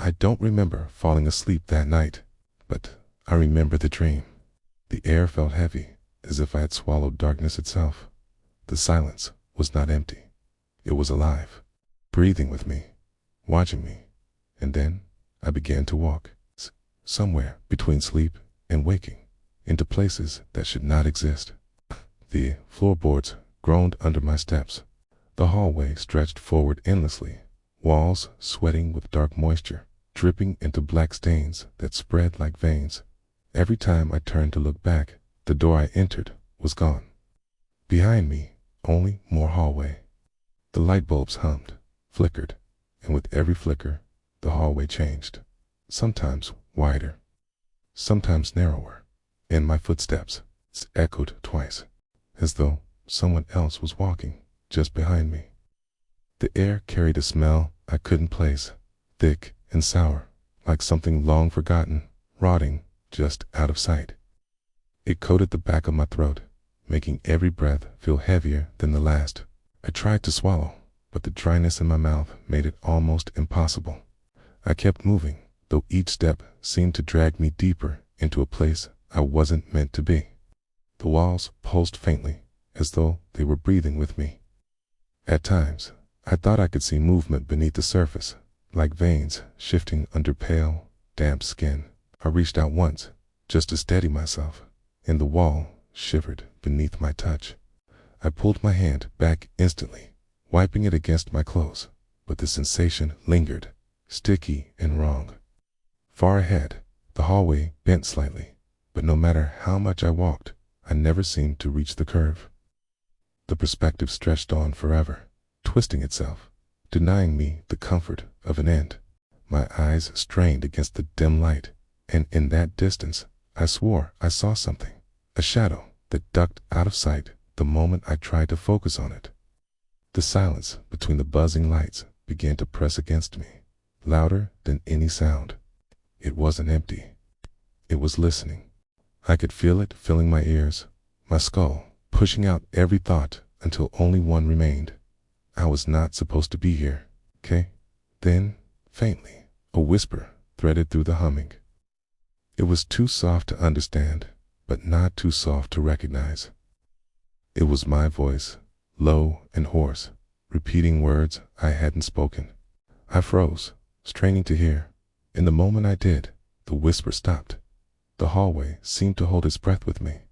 I don't remember falling asleep that night, but I remember the dream. The air felt heavy, as if I had swallowed darkness itself. The silence was not empty. It was alive, breathing with me, watching me. And then I began to walk, somewhere between sleep and waking, into places that should not exist. The floorboards groaned under my steps. The hallway stretched forward endlessly, walls sweating with dark moisture, dripping into black stains that spread like veins. Every time I turned to look back, the door I entered was gone. Behind me, only more hallway. The light bulbs hummed, flickered, and with every flicker, the hallway changed, sometimes wider, sometimes narrower, and my footsteps echoed twice, as though someone else was walking just behind me. The air carried a smell I couldn't place, thick and sour, like something long forgotten, rotting just out of sight. It coated the back of my throat, making every breath feel heavier than the last. I tried to swallow, but the dryness in my mouth made it almost impossible. I kept moving, though each step seemed to drag me deeper into a place I wasn't meant to be. The walls pulsed faintly, as though they were breathing with me. At times, I thought I could see movement beneath the surface, like veins shifting under pale, damp skin. I reached out once, just to steady myself, and the wall shivered beneath my touch. I pulled my hand back instantly, wiping it against my clothes, but the sensation lingered, sticky and wrong. Far ahead, the hallway bent slightly, but no matter how much I walked, I never seemed to reach the curve. The perspective stretched on forever, twisting itself, denying me the comfort of an end. My eyes strained against the dim light, and in that distance, I swore I saw something, a shadow that ducked out of sight the moment I tried to focus on it. The silence between the buzzing lights began to press against me, louder than any sound. It wasn't empty. It was listening. I could feel it filling my ears, my skull, pushing out every thought until only one remained. I was not supposed to be here, okay? Then, faintly, a whisper threaded through the humming. It was too soft to understand, but not too soft to recognize. It was my voice, low and hoarse, repeating words I hadn't spoken. I froze, straining to hear. In the moment I did, the whisper stopped. The hallway seemed to hold its breath with me.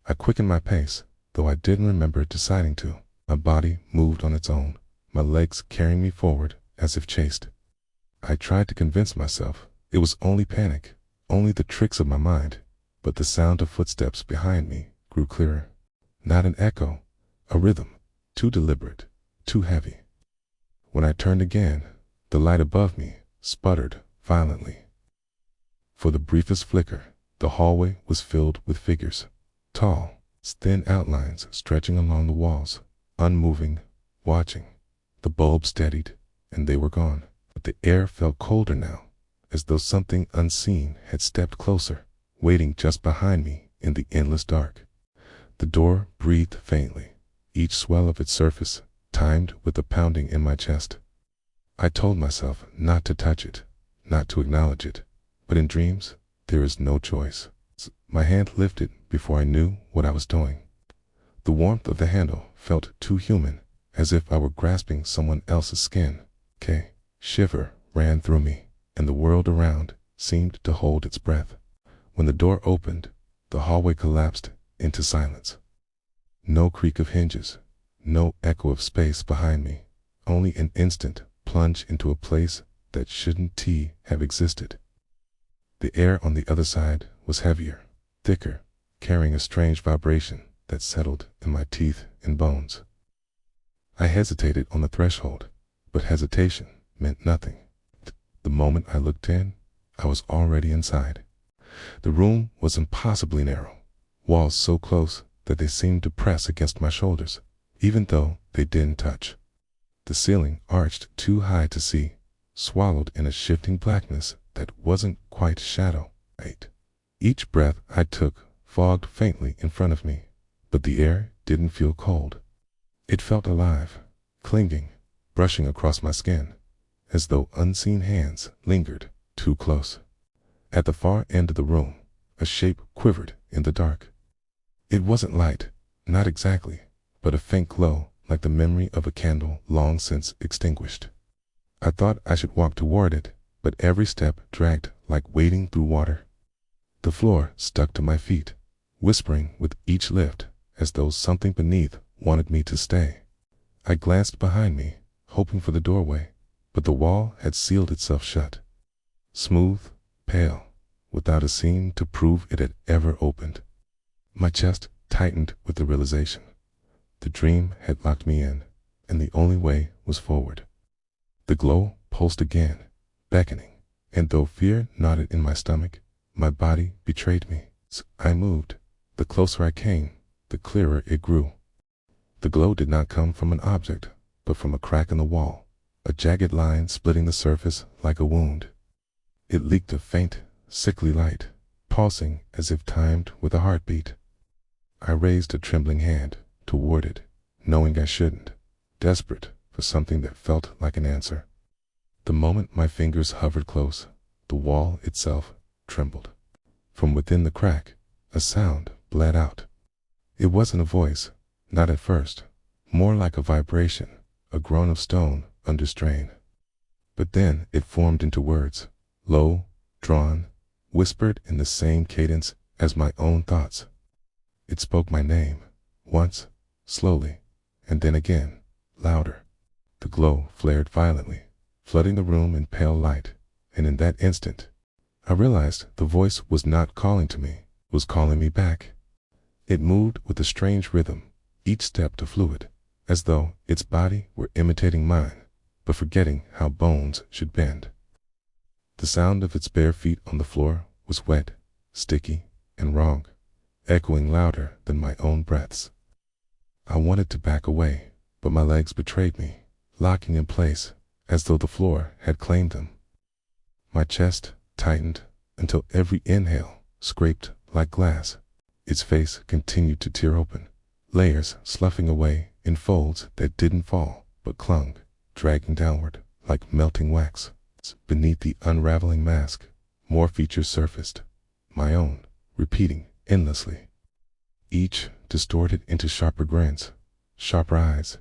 I quickened my pace, though I didn't remember deciding to. My body moved on its own, my legs carrying me forward as if chased. I tried to convince myself it was only panic, only the tricks of my mind, but the sound of footsteps behind me grew clearer. Not an echo, a rhythm, too deliberate, too heavy. When I turned again, the light above me sputtered violently. For the briefest flicker, the hallway was filled with figures, tall, thin outlines stretching along the walls, unmoving, watching. The bulb steadied, and they were gone. But the air felt colder now, as though something unseen had stepped closer, waiting just behind me in the endless dark. The door breathed faintly, each swell of its surface timed with the pounding in my chest. I told myself not to touch it, not to acknowledge it, but in dreams, there is no choice. My hand lifted before I knew what I was doing. The warmth of the handle felt too human, as if I were grasping someone else's skin. A shiver ran through me, and the world around seemed to hold its breath. When the door opened, the hallway collapsed into silence. No creak of hinges, no echo of space behind me, only an instant plunge into a place that shouldn't have existed. The air on the other side was heavier, thicker, carrying a strange vibration that settled in my teeth and bones. I hesitated on the threshold, but hesitation meant nothing. The moment I looked in, I was already inside. The room was impossibly narrow, walls so close that they seemed to press against my shoulders, even though they didn't touch. The ceiling arched too high to see, swallowed in a shifting blackness that wasn't quite shadow. Each breath I took fogged faintly in front of me, but the air didn't feel cold. It felt alive, clinging, brushing across my skin, as though unseen hands lingered too close. At the far end of the room, a shape quivered in the dark. It wasn't light, not exactly, but a faint glow like the memory of a candle long since extinguished. I thought I should walk toward it, but every step dragged like wading through water. The floor stuck to my feet, whispering with each lift as though something beneath wanted me to stay. I glanced behind me, hoping for the doorway, but the wall had sealed itself shut. Smooth, pale, without a seam to prove it had ever opened. My chest tightened with the realization. The dream had locked me in, and the only way was forward. The glow pulsed again, beckoning, and though fear knotted in my stomach, my body betrayed me. So I moved. The closer I came, the clearer it grew. The glow did not come from an object, but from a crack in the wall, a jagged line splitting the surface like a wound. It leaked a faint, sickly light, pulsing as if timed with a heartbeat. I raised a trembling hand toward it, knowing I shouldn't, desperate for something that felt like an answer. The moment my fingers hovered close, the wall itself trembled. From within the crack, a sound bled out. It wasn't a voice, not at first, more like a vibration, a groan of stone under strain. But then it formed into words, low, drawn, whispered in the same cadence as my own thoughts. It spoke my name, once, slowly, and then again, louder. The glow flared violently, flooding the room in pale light, and in that instant, I realized the voice was not calling to me, it was calling me back. It moved with a strange rhythm, each step to fluid, as though its body were imitating mine, but forgetting how bones should bend. The sound of its bare feet on the floor was wet, sticky, and wrong, echoing louder than my own breaths. I wanted to back away, but my legs betrayed me, locking in place, as though the floor had claimed them. My chest tightened until every inhale scraped like glass. Its face continued to tear open, layers sloughing away in folds that didn't fall but clung, dragging downward like melting wax. Beneath the unraveling mask, more features surfaced, my own, repeating endlessly. Each distorted into sharper grins, sharper eyes.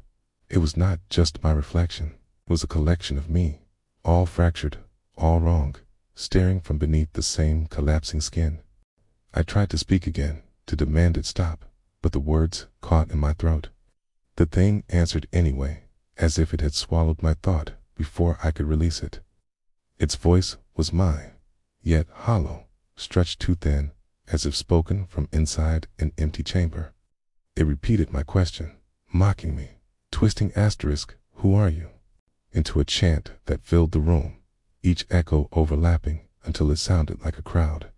It was not just my reflection, it was a collection of me, all fractured, all wrong, staring from beneath the same collapsing skin. I tried to speak again, to demand it stop, but the words caught in my throat. The thing answered anyway, as if it had swallowed my thought before I could release it. Its voice was mine, yet hollow, stretched too thin, as if spoken from inside an empty chamber. It repeated my question, mocking me, twisting asterisk, "Who are you?" into a chant that filled the room, each echo overlapping until it sounded like a crowd.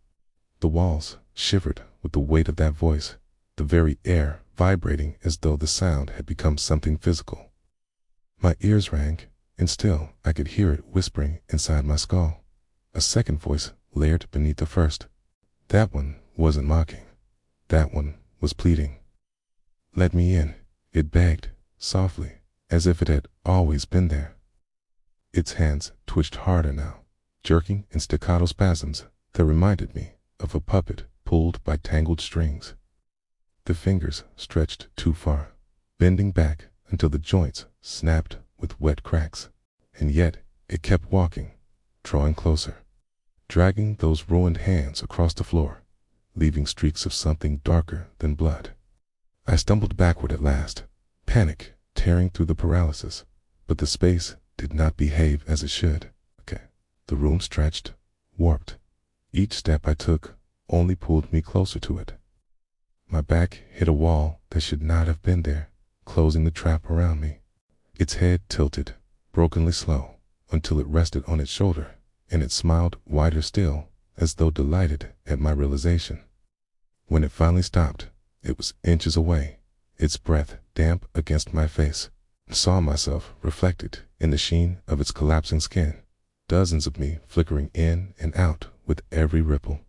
The walls shivered with the weight of that voice, the very air vibrating as though the sound had become something physical. My ears rang, and still I could hear it whispering inside my skull. A second voice layered beneath the first. That one wasn't mocking. That one was pleading. "Let me in," it begged, softly, as if it had always been there. Its hands twitched harder now, jerking in staccato spasms that reminded me of a puppet pulled by tangled strings. The fingers stretched too far, bending back until the joints snapped with wet cracks, and yet it kept walking, drawing closer, dragging those ruined hands across the floor, leaving streaks of something darker than blood. I stumbled backward at last, panic tearing through the paralysis, but the space did not behave as it should. The room stretched, warped. Each step I took only pulled me closer to it. My back hit a wall that should not have been there, closing the trap around me. Its head tilted, brokenly slow, until it rested on its shoulder, and it smiled wider still, as though delighted at my realization. When it finally stopped, it was inches away, its breath damp against my face. I saw myself reflected in the sheen of its collapsing skin, dozens of me flickering in and out with every ripple.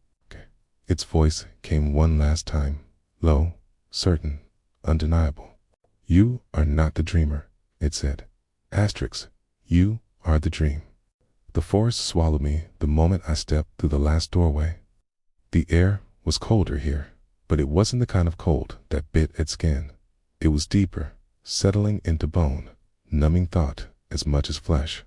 Its voice came one last time, low, certain, undeniable. "You are not the dreamer," it said. Asterisk, "You are the dream." The forest swallowed me the moment I stepped through the last doorway. The air was colder here, but it wasn't the kind of cold that bit at skin. It was deeper, settling into bone, numbing thought as much as flesh.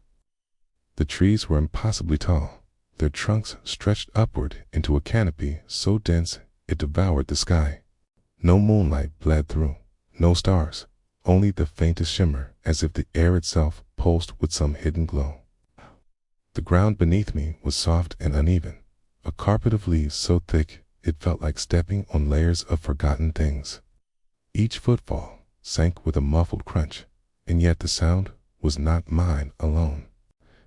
The trees were impossibly tall. Their trunks stretched upward into a canopy so dense it devoured the sky. No moonlight bled through, no stars, only the faintest shimmer, as if the air itself pulsed with some hidden glow. The ground beneath me was soft and uneven, a carpet of leaves so thick it felt like stepping on layers of forgotten things. Each footfall sank with a muffled crunch, and yet the sound was not mine alone.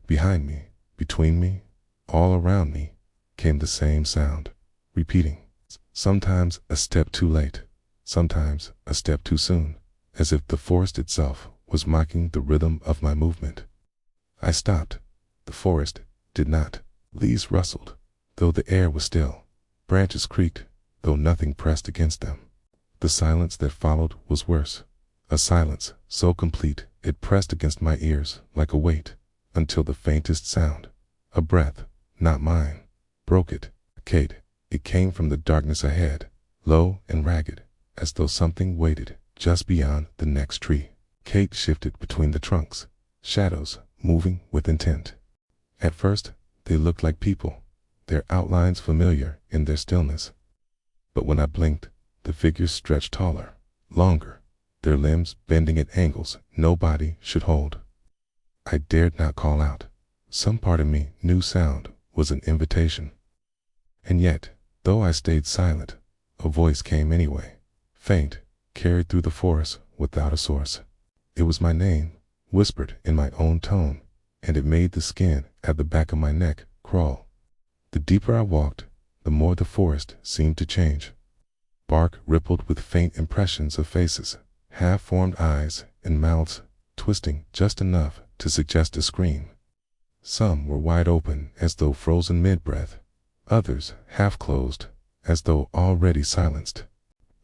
Behind me, between me, all around me, came the same sound, repeating, sometimes a step too late, sometimes a step too soon, as if the forest itself was mocking the rhythm of my movement. I stopped. The forest did not. Leaves rustled, though the air was still. Branches creaked, though nothing pressed against them. The silence that followed was worse, a silence so complete it pressed against my ears like a weight, until the faintest sound, a breath, not mine, broke it. Kate, it came from the darkness ahead, low and ragged, as though something waited just beyond the next tree. Kate shifted between the trunks, shadows moving with intent. At first, they looked like people, their outlines familiar in their stillness. But when I blinked, the figures stretched taller, longer, their limbs bending at angles no body should hold. I dared not call out. Some part of me knew sound was an invitation. And yet, though I stayed silent, a voice came anyway, faint, carried through the forest without a source. It was my name, whispered in my own tone, and it made the skin at the back of my neck crawl. The deeper I walked, the more the forest seemed to change. Bark rippled with faint impressions of faces, half-formed eyes and mouths twisting just enough to suggest a scream. Some were wide open as though frozen mid-breath, others half-closed as though already silenced.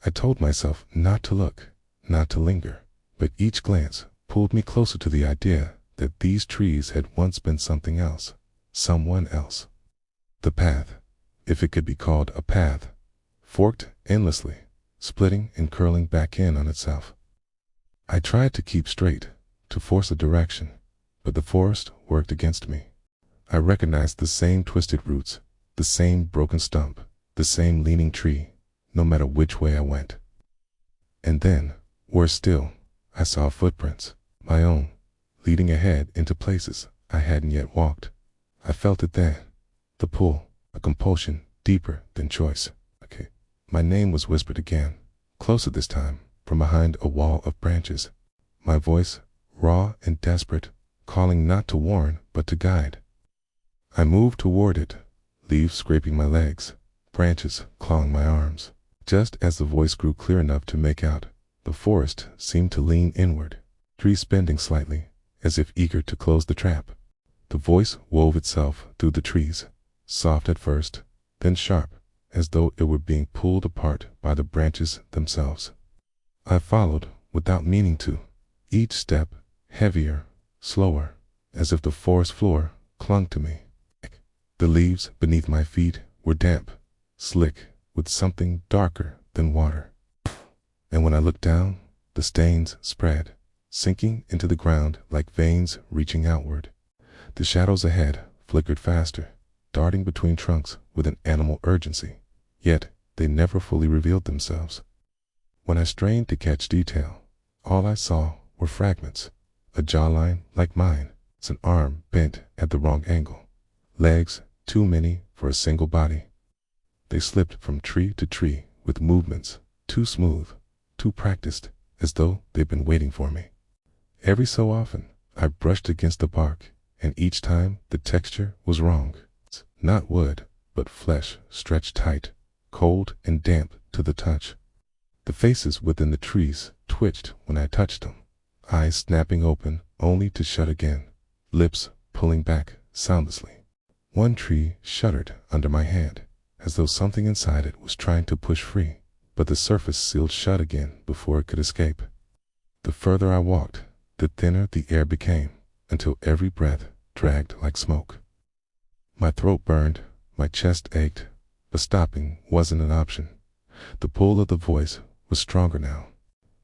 I told myself not to look, not to linger, but each glance pulled me closer to the idea that these trees had once been something else, someone else. The path, if it could be called a path, forked endlessly, splitting and curling back in on itself. I tried to keep straight, to force a direction, but the forest worked against me. I recognized the same twisted roots, the same broken stump, the same leaning tree, no matter which way I went. And then, worse still, I saw footprints, my own, leading ahead into places I hadn't yet walked. I felt it then, the pull, a compulsion deeper than choice. Okay. My name was whispered again, closer this time, from behind a wall of branches. My voice, raw and desperate, calling not to warn but to guide. I moved toward it, leaves scraping my legs, branches clawing my arms. Just as the voice grew clear enough to make out, the forest seemed to lean inward, trees bending slightly, as if eager to close the trap. The voice wove itself through the trees, soft at first, then sharp, as though it were being pulled apart by the branches themselves. I followed without meaning to, each step heavier, slower, as if the forest floor clung to me. The leaves beneath my feet were damp, slick, with something darker than water. And when I looked down, the stains spread, sinking into the ground like veins reaching outward. The shadows ahead flickered faster, darting between trunks with an animal urgency, yet they never fully revealed themselves. When I strained to catch detail, all I saw were fragments, a jawline like mine, an arm bent at the wrong angle, legs too many for a single body. They slipped from tree to tree with movements too smooth, too practiced, as though they'd been waiting for me. Every so often, I brushed against the bark, and each time the texture was wrong. Not wood, but flesh stretched tight, cold and damp to the touch. The faces within the trees twitched when I touched them, eyes snapping open only to shut again, lips pulling back soundlessly. One tree shuddered under my hand, as though something inside it was trying to push free, but the surface sealed shut again before it could escape. The further I walked, the thinner the air became, until every breath dragged like smoke. My throat burned, my chest ached, but stopping wasn't an option. The pull of the voice was stronger now.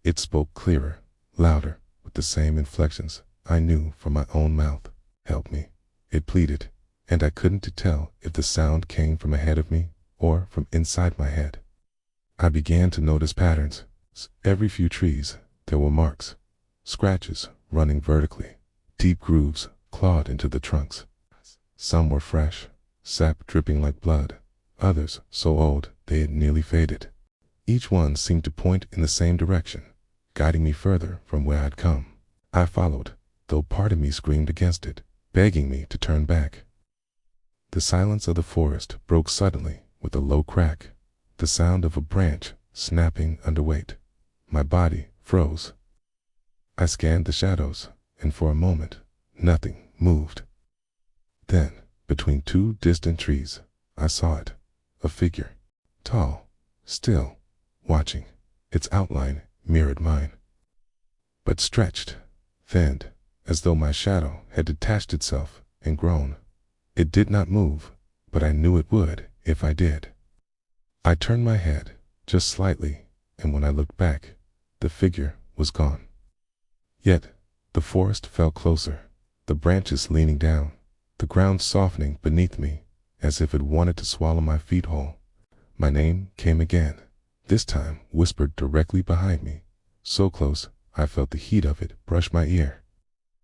It spoke clearer, louder, with the same inflections I knew from my own mouth. "Help me," it pleaded, and I couldn't tell if the sound came from ahead of me or from inside my head. I began to notice patterns. Every few trees, there were marks, scratches running vertically, deep grooves clawed into the trunks. Some were fresh, sap dripping like blood, others so old they had nearly faded. Each one seemed to point in the same direction, guiding me further from where I'd come. I followed, though part of me screamed against it, begging me to turn back. The silence of the forest broke suddenly with a low crack, the sound of a branch snapping under weight. My body froze. I scanned the shadows, and for a moment, nothing moved. Then, between two distant trees, I saw it, a figure, tall, still, watching. Its outline mirrored mine, but stretched, thinned, as though my shadow had detached itself and grown. It did not move, but I knew it would if I did. I turned my head, just slightly, and when I looked back, the figure was gone. Yet, the forest fell closer, the branches leaning down, the ground softening beneath me, as if it wanted to swallow my feet whole. My name came again, this time whispered directly behind me, so close I felt the heat of it brush my ear.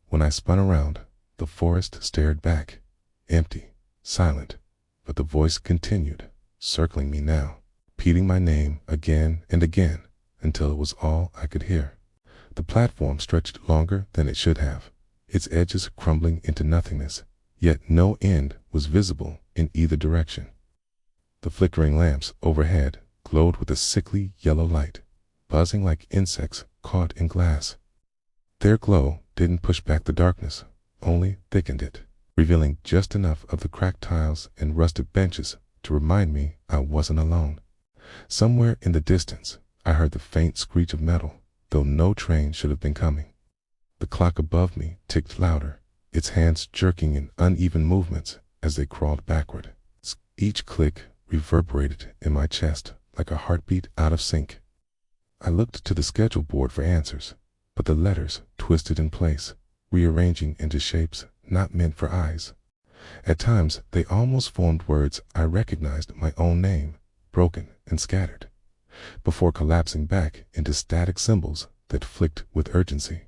When I spun around, the forest stared back, empty, silent, but the voice continued, circling me now, repeating my name again and again, until it was all I could hear. The platform stretched longer than it should have, its edges crumbling into nothingness, yet no end was visible in either direction. The flickering lamps overhead glowed with a sickly yellow light, buzzing like insects caught in glass. Their glow didn't push back the darkness, only thickened it, revealing just enough of the cracked tiles and rusted benches to remind me I wasn't alone. Somewhere in the distance, I heard the faint screech of metal, though no train should have been coming. The clock above me ticked louder, its hands jerking in uneven movements as they crawled backward. Each click reverberated in my chest like a heartbeat out of sync. I looked to the schedule board for answers, but the letters twisted in place, rearranging into shapes not meant for eyes. At times, they almost formed words I recognized my own name, broken and scattered, before collapsing back into static symbols that flicked with urgency.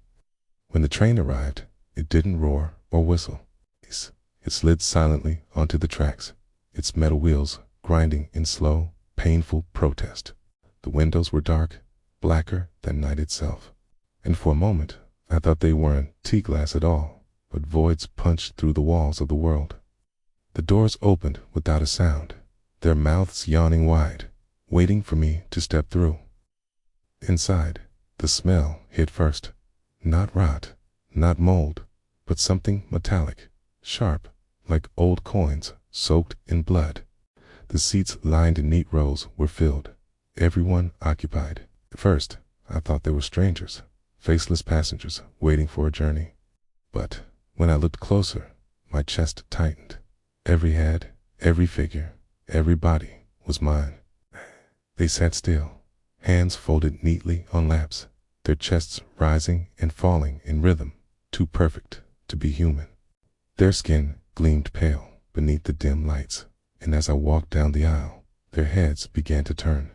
When the train arrived, it didn't roar or whistle. It slid silently onto the tracks, its metal wheels grinding in slow, painful protest. The windows were dark, blacker than night itself, and for a moment I thought they weren't tea glass at all, but voids punched through the walls of the world. The doors opened without a sound, their mouths yawning wide, waiting for me to step through. Inside, the smell hit first. Not rot, not mold, but something metallic, sharp, like old coins soaked in blood. The seats lined in neat rows were filled, everyone occupied. At first, I thought they were strangers, faceless passengers waiting for a journey. But when I looked closer, my chest tightened. Every head, every figure, every body was mine. They sat still, hands folded neatly on laps, their chests rising and falling in rhythm, too perfect to be human. Their skin gleamed pale beneath the dim lights, and as I walked down the aisle, their heads began to turn,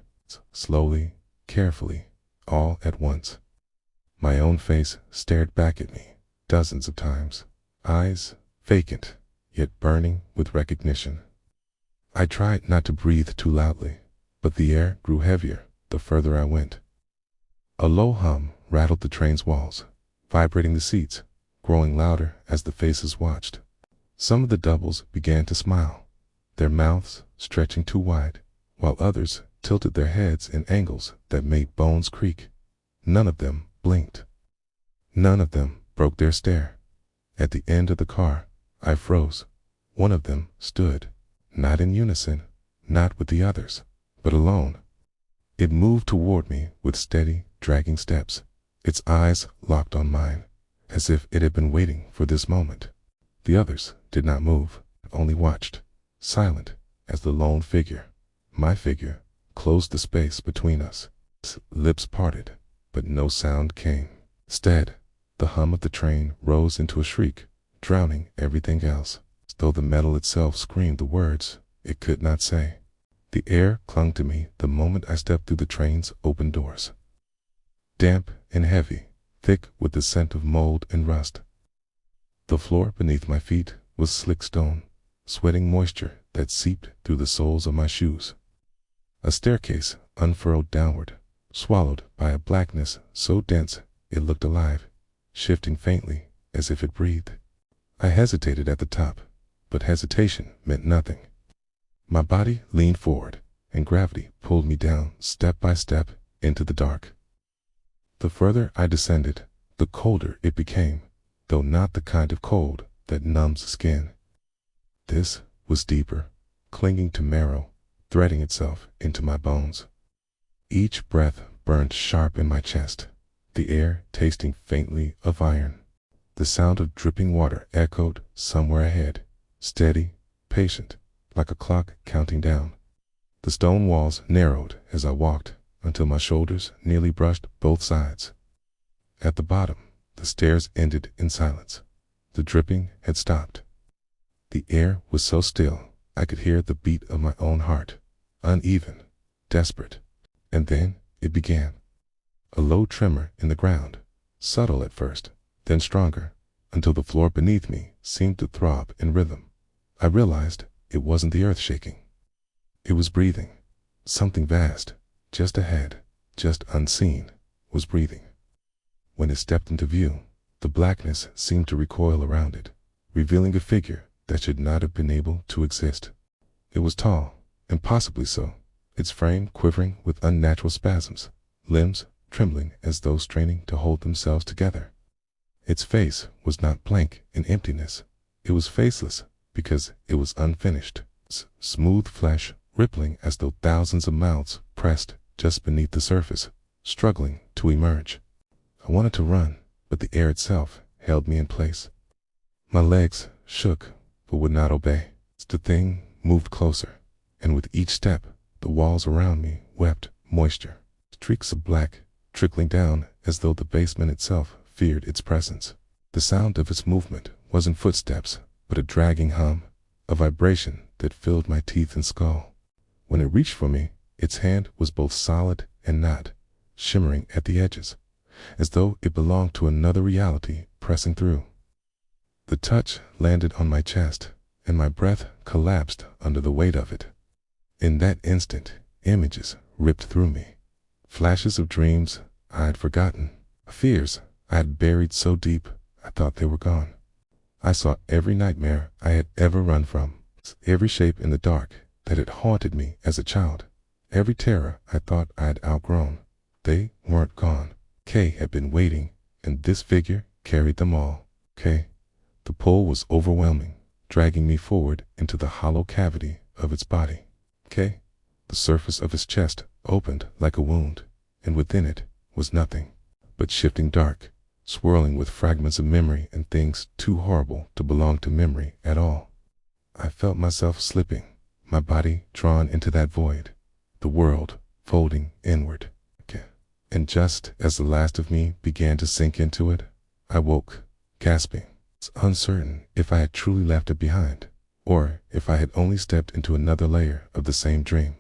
slowly, carefully, all at once. My own face stared back at me dozens of times, eyes vacant, yet burning with recognition. I tried not to breathe too loudly, but the air grew heavier the further I went. A low hum rattled the train's walls, vibrating the seats, growing louder as the faces watched. Some of the doubles began to smile, their mouths stretching too wide, while others tilted their heads in angles that made bones creak. None of them blinked. None of them broke their stare. At the end of the car, I froze. One of them stood, not in unison, not with the others, but alone. It moved toward me with steady, dragging steps, its eyes locked on mine, as if it had been waiting for this moment. The others did not move. only watched, silent as the lone figure, my figure, closed the space between us. Lips parted, but no sound came. Instead, the hum of the train rose into a shriek, drowning everything else, as though the metal itself screamed the words it could not say. The air clung to me the moment I stepped through the train's open doors. Damp and heavy, thick with the scent of mold and rust. The floor beneath my feet was slick stone, sweating moisture that seeped through the soles of my shoes. A staircase unfurled downward, swallowed by a blackness so dense it looked alive, shifting faintly as if it breathed. I hesitated at the top, but hesitation meant nothing. My body leaned forward, and gravity pulled me down step by step into the dark. The further I descended, the colder it became, though not the kind of cold that numbs the skin. This was deeper, clinging to marrow, threading itself into my bones. Each breath burned sharp in my chest, the air tasting faintly of iron. The sound of dripping water echoed somewhere ahead, steady, patient, like a clock counting down. The stone walls narrowed as I walked until my shoulders nearly brushed both sides. At the bottom, the stairs ended in silence. The dripping had stopped. The air was so still I could hear the beat of my own heart, uneven, desperate. And then it began. A low tremor in the ground, subtle at first, then stronger, until the floor beneath me seemed to throb in rhythm. I realized it wasn't the earth shaking. It was breathing. Something vast, just ahead, just unseen, was breathing. When it stepped into view, the blackness seemed to recoil around it, revealing a figure that should not have been able to exist. It was tall, impossibly so, its frame quivering with unnatural spasms, limbs trembling as though straining to hold themselves together. Its face was not blank in emptiness. It was faceless because it was unfinished, smooth flesh rippling as though thousands of mouths pressed just beneath the surface, struggling to emerge. I wanted to run, but the air itself held me in place. My legs shook but would not obey. The thing moved closer, and with each step, the walls around me wept moisture, streaks of black trickling down as though the basement itself feared its presence. The sound of its movement wasn't footsteps, but a dragging hum, a vibration that filled my teeth and skull. When it reached for me, its hand was both solid and not, shimmering at the edges, as though it belonged to another reality pressing through. The touch landed on my chest, and my breath collapsed under the weight of it. In that instant, images ripped through me, flashes of dreams I had forgotten, fears I had buried so deep I thought they were gone. I saw every nightmare I had ever run from, every shape in the dark that had haunted me as a child, every terror I thought I had outgrown. They weren't gone. Kay had been waiting, and this figure carried them all. Kay. The pull was overwhelming, dragging me forward into the hollow cavity of its body. Kay. The surface of his chest opened like a wound, and within it was nothing but shifting dark, swirling with fragments of memory and things too horrible to belong to memory at all. I felt myself slipping, my body drawn into that void, the world folding inward. And just as the last of me began to sink into it, I woke, gasping, uncertain if I had truly left it behind, or if I had only stepped into another layer of the same dream.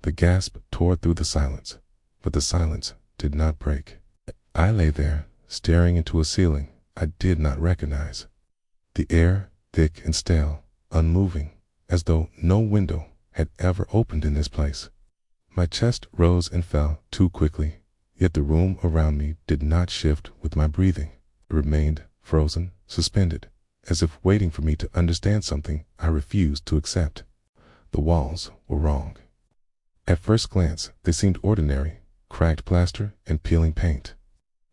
The gasp tore through the silence, but the silence did not break. I lay there, staring into a ceiling I did not recognize. The air, thick and stale, unmoving, as though no window had ever opened in this place. My chest rose and fell too quickly, yet the room around me did not shift with my breathing. It remained frozen, suspended, as if waiting for me to understand something I refused to accept. The walls were wrong. At first glance, they seemed ordinary, cracked plaster and peeling paint.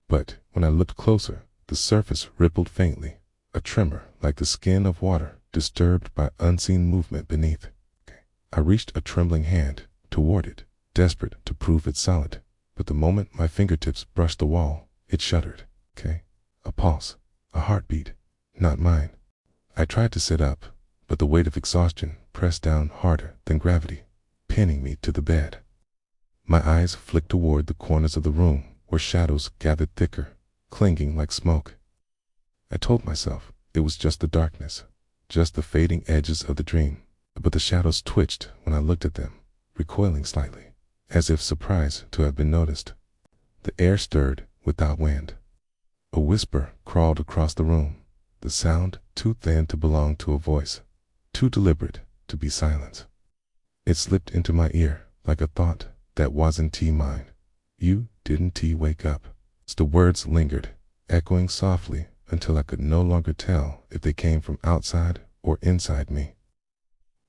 But when I looked closer, the surface rippled faintly, a tremor like the skin of water disturbed by unseen movement beneath. I reached a trembling hand toward it, desperate to prove it solid. But the moment my fingertips brushed the wall, it shuddered. A pulse, a heartbeat, not mine. I tried to sit up, but the weight of exhaustion pressed down harder than gravity, pinning me to the bed. My eyes flicked toward the corners of the room where shadows gathered thicker, clinging like smoke. I told myself it was just the darkness, just the fading edges of the dream, but the shadows twitched when I looked at them, recoiling slightly, as if surprised to have been noticed. The air stirred without wind. A whisper crawled across the room, the sound too thin to belong to a voice, too deliberate to be silence. It slipped into my ear like a thought that wasn't mine. "You didn't wake up." The words lingered, echoing softly until I could no longer tell if they came from outside or inside me.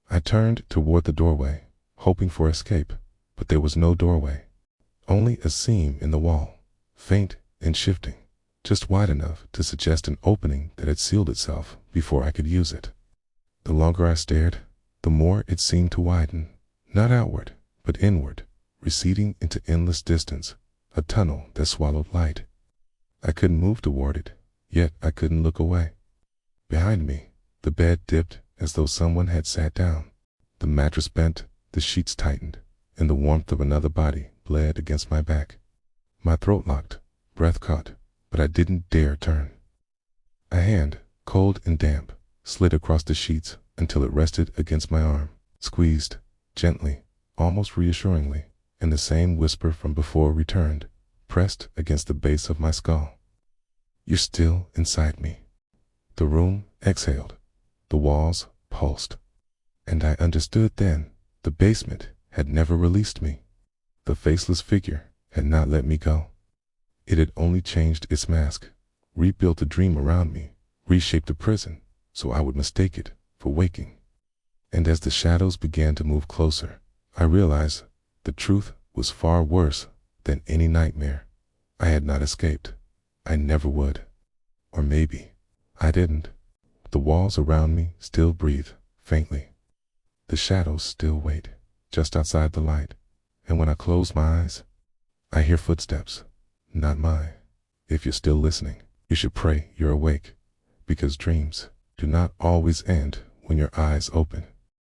I turned toward the doorway, hoping for escape, but there was no doorway, only a seam in the wall, faint and shifting, just wide enough to suggest an opening that had sealed itself before I could use it. The longer I stared, the more it seemed to widen, not outward, but inward, receding into endless distance, a tunnel that swallowed light. I couldn't move toward it, yet I couldn't look away. Behind me, the bed dipped as though someone had sat down. The mattress bent, the sheets tightened, and the warmth of another body bled against my back. My throat locked, breath caught, but I didn't dare turn. A hand, cold and damp, slid across the sheets until it rested against my arm, squeezed, gently, almost reassuringly, and the same whisper from before returned, pressed against the base of my skull. "You're still inside me." The room exhaled. The walls pulsed. And I understood then, the basement had never released me. The faceless figure had not let me go. It had only changed its mask, rebuilt a dream around me, reshaped a prison so I would mistake it for waking. And as the shadows began to move closer, I realized the truth was far worse than any nightmare. I had not escaped. I never would. Or maybe I didn't. The walls around me still breathe, faintly. The shadows still wait, just outside the light. And when I close my eyes, I hear footsteps, not mine. If you're still listening, you should pray you're awake, because dreams do not always end when your eyes open.